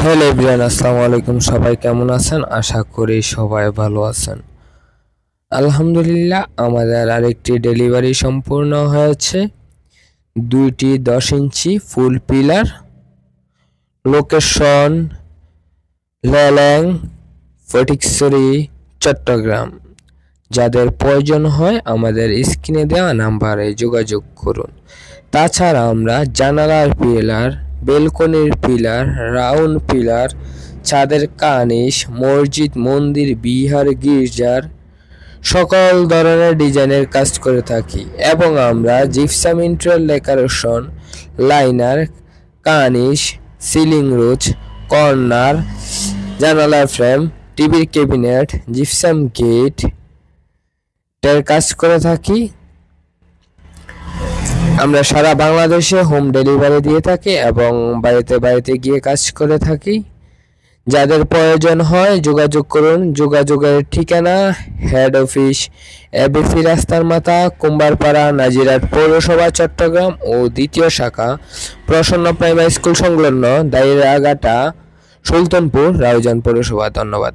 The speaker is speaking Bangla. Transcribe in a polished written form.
হ্যালো এভরিওয়ান, আসসালামু আলাইকুম। সবাই কেমন আছেন? আশা করি সবাই ভালো আছেন। আলহামদুলিল্লাহ, আমাদের আরেকটি ডেলিভারি সম্পূর্ণ হয়েছে। 2টি 10 ইঞ্চি ফুল পিলার, লোকেশন লেল্যাং, ফটিকছড়ি, চট্টগ্রাম। যাদের প্রয়োজন হয় আমাদের স্ক্রিনে দেওয়া নাম্বারে যোগাযোগ করুন। তাছাড়া আমরা জানালার পিলার, বেলকনির পিলার, রাউন্ড পিলার, ছাদের কার্নিশ, মসজিদ, মন্দির, বিহার, গির্জার সকল ধরনের ডিজাইনের কাজ করে থাকি এবং আমরা জিপসাম ইন্টেরিয়র ডেকোরেশন, লাইনার, কার্নিশ, সিলিং রোচ, কর্নার, জানালার ফ্রেম, টিভির ক্যাবিনেট, জিপসাম গেট এর কাজ করে থাকি। আমরা সারা বাংলাদেশে হোম ডেলিভারি দিয়ে থাকি এবং বাড়িতে বাড়িতে গিয়ে কাজ করে থাকি। যাদের প্রয়োজন হয় যোগাযোগ করুন। যোগাযোগের ঠিকানা হেড অফিস এবিসি রাস্তার মাথা, কুম্বারপাড়া, নাজিরহাট পৌরসভা, চট্টগ্রাম ও দ্বিতীয় শাখা প্রসন্ন প্রাইমারি স্কুল সংলগ্ন দাইরাঘাটা, সুলতানপুর, রাউজান পৌরসভা। ধন্যবাদ।